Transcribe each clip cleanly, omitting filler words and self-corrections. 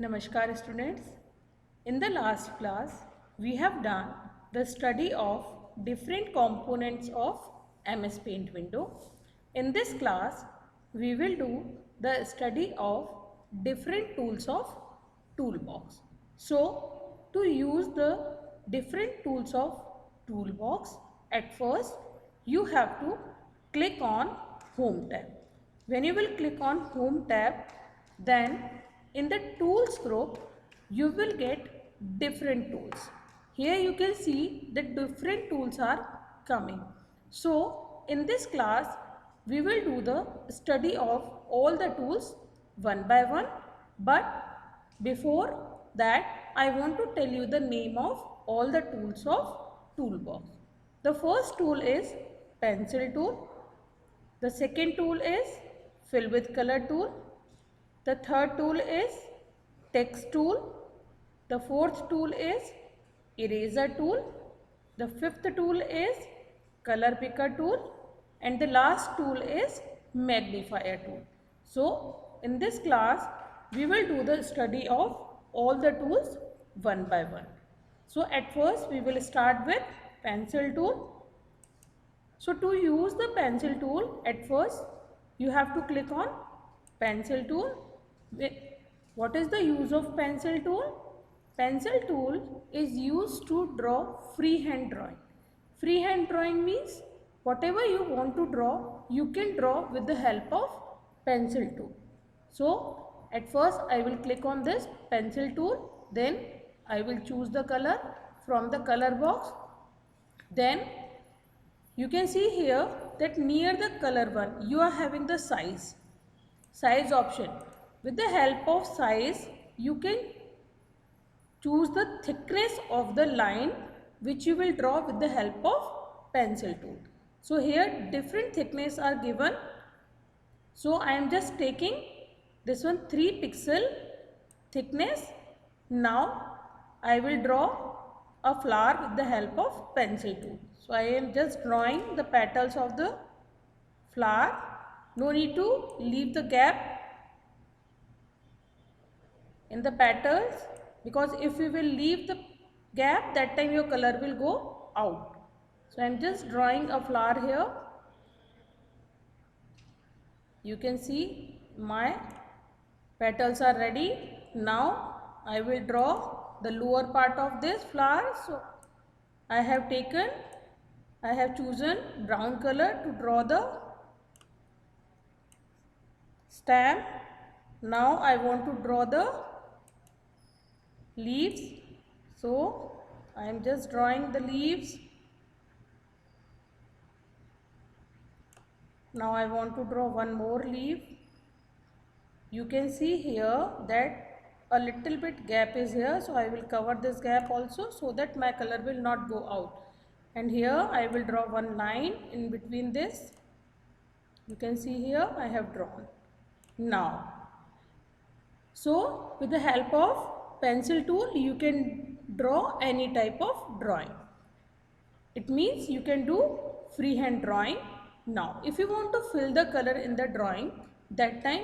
Namaskar students. In the last class, we have done the study of different components of MS Paint window. In this class, we will do the study of different tools of toolbox. So, to use the different tools of toolbox, at first you have to click on Home tab. When you will click on Home tab, then in the tools group you will get different tools. Here you can see that different tools are coming. So in this class we will do the study of all the tools one by one, but before that I want to tell you the name of all the tools of toolbox. The first tool is pencil tool. The second tool is fill with color tool. The third tool is text tool. The fourth tool is eraser tool. The fifth tool is color picker tool. And the last tool is magnifier tool. So, in this class, we will do the study of all the tools one by one. So, at first, we will start with pencil tool. So to use the pencil tool, at first you have to click on pencil tool. What is the use of pencil tool? Pencil tool is used to draw freehand drawing. Freehand drawing means whatever you want to draw, you can draw with the help of pencil tool. So at first I will click on this pencil tool, then I will choose the color from the color box. Then you can see here that near the color one you are having the size option. With the help of size you can choose the thickness of the line which you will draw with the help of pencil tool. So here different thickness are given. So I am just taking this one 3 pixel thickness. Now I will draw a flower with the help of pencil tool. So I am just drawing the petals of the flower. No need to leave the gap in the petals, because if you will leave the gap, that time your color will go out. So I am just drawing a flower here. You can see my petals are ready. Now I will draw the lower part of this flower. So I have chosen brown color to draw the stem. Now I want to draw the leaves. So I am just drawing the leaves. Now I want to draw one more leaf. You can see here that a little bit gap is here, so I will cover this gap also so that my color will not go out. And here I will draw one line in between this. You can see here I have drawn. Now, so with the help of pencil tool you can draw any type of drawing. It means you can do freehand drawing. Now, if you want to fill the color in the drawing, that time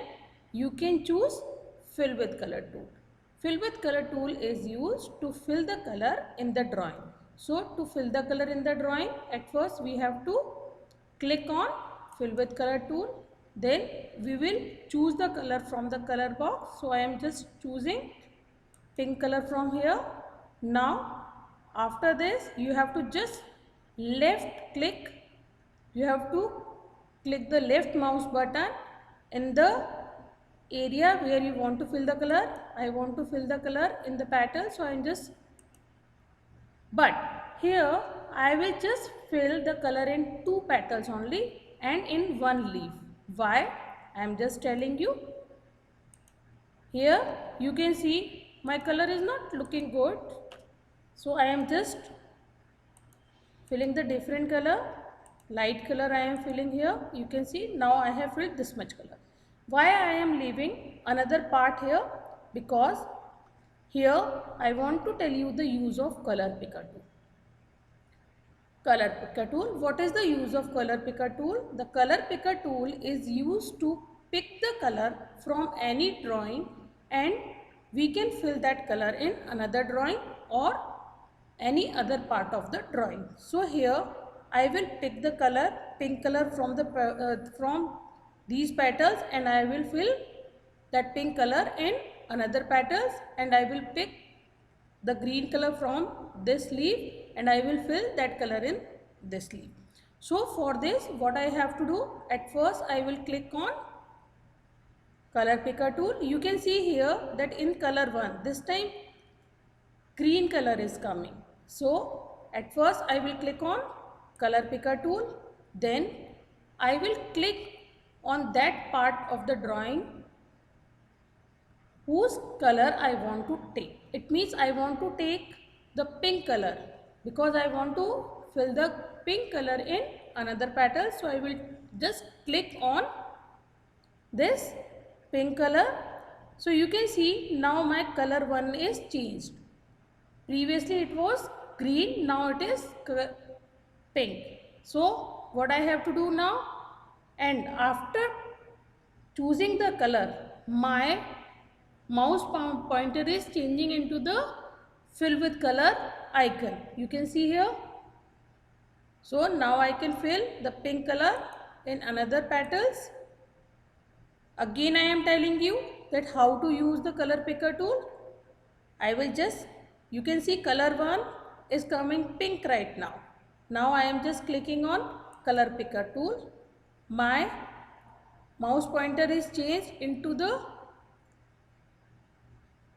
you can choose fill with color tool. Fill with color tool is used to fill the color in the drawing. So, to fill the color in the drawing, at first we have to click on fill with color tool. Then we will choose the color from the color box. So, I am just choosing pink color from here. Now, after this, you have to just left click. You have to click the left mouse button in the area where you want to fill the color. I want to fill the color in the petal, so I am just, but here I will just fill the color in 2 petals only and in 1 leaf. Why? I am just telling you. Here you can see my color is not looking good, so I am just filling the different color. Light color I am filling here. You can see now I have filled this much color. Why I am leaving another part here? Because here I want to tell you the use of color picker tool. Color picker tool. What is the use of color picker tool? The color picker tool is used to pick the color from any drawing and we can fill that color in another drawing or any other part of the drawing. So here I will pick the color, pink color from these petals, and I will fill that pink color in another petals, and I will pick the green color from this leaf and I will fill that color in this leaf. So for this, what I have to do, at first I will click on color picker tool. You can see here that in color 1, this time green color is coming. So at first I will click on color picker tool, then I will click on that part of the drawing whose color I want to take. It means I want to take the pink color because I want to fill the pink color in another petal. So I will just click on this pink color. So you can see now my color 1 is changed. Previously it was green, now it is pink. So what I have to do now, and after choosing the color, my mouse pointer is changing into the fill with color icon. You can see here. So now I can fill the pink color in another petals. Again I am telling you that how to use the color picker tool. I will just, you can see color 1 is coming pink right now. Now I am just clicking on color picker tool. My mouse pointer is changed into the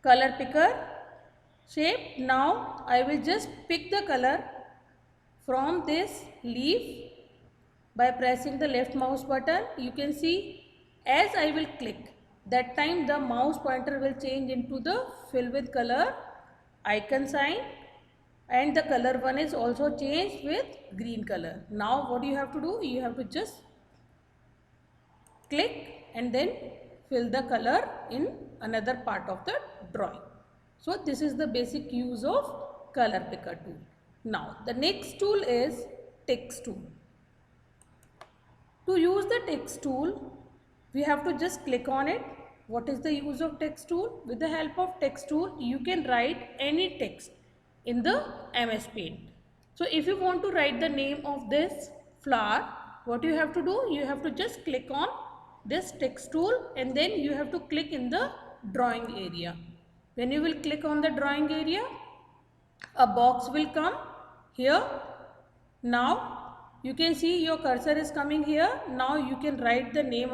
color picker shape. Now I will just pick the color from this leaf by pressing the left mouse button. You can see as I will click, that time the mouse pointer will change into the fill with color icon sign, and the color 1 is also changed with green color. Now what you have to do, you have to just click and then fill the color in another part of the drawing. So this is the basic use of color picker tool. Now the next tool is text tool. To use the text tool, we have to just click on it. What is the use of text tool? With the help of text tool, you can write any text in the MS Paint. So if you want to write the name of this flower, what you have to do? You have to just click on this text tool and then you have to click in the drawing area. When you will click on the drawing area, a box will come here. Now you can see your cursor is coming here. Now you can write the name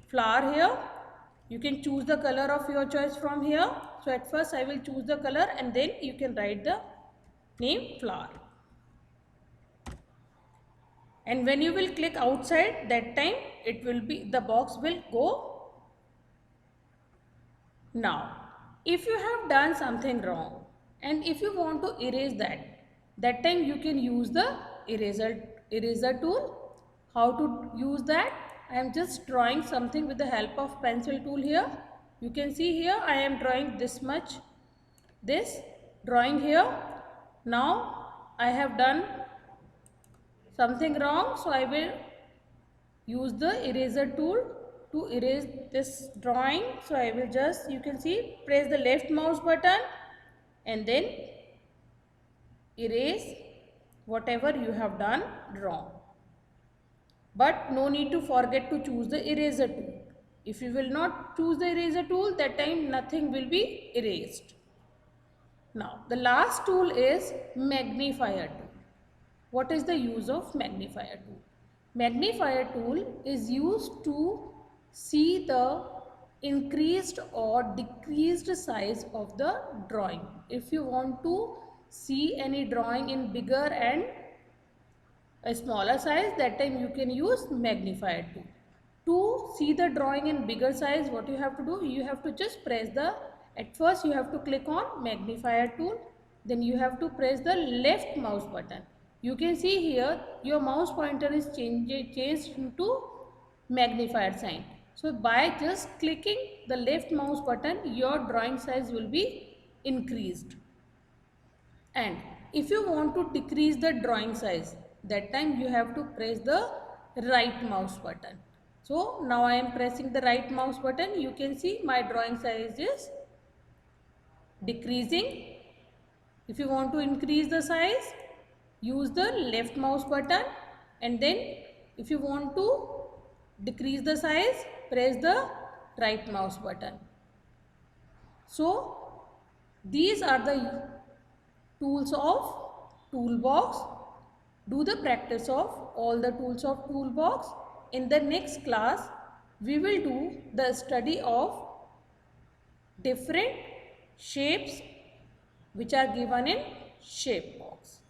flower here. You can choose the color of your choice from here. So at first I will choose the color and then you can write the name flower. And when you will click outside, that time it will be, the box will go. Now if you have done something wrong and if you want to erase that time you can use the eraser tool. How to use that? I am just drawing something with the help of pencil tool here. You can see here I am drawing this much, this drawing here. Now I have done something wrong, so I will use the eraser tool to erase this drawing. So I will just, you can see, press the left mouse button and then erase whatever you have done wrong. But no need to forget to choose the eraser tool. If you will not choose the eraser tool, that time nothing will be erased. Now the last tool is magnifier tool. What is the use of magnifier tool? Magnifier tool is used to see the increased or decreased size of the drawing. If you want to see any drawing in bigger and a smaller size, that time you can use magnifier tool. To see the drawing in bigger size, what you have to do? You have to just press the, at first you have to click on magnifier tool, then you have to press the left mouse button. You can see here your mouse pointer is changed into magnifier sign. So by just clicking the left mouse button, your drawing size will be increased. And if you want to decrease the drawing size, that time you have to press the right mouse button. So now I am pressing the right mouse button. You can see my drawing size is decreasing. If you want to increase the size, use the left mouse button, and then if you want to decrease the size, press the right mouse button. So these are the tools of toolbox. Do the practice of all the tools of toolbox. In the next class, we will do the study of different shapes which are given in shape box.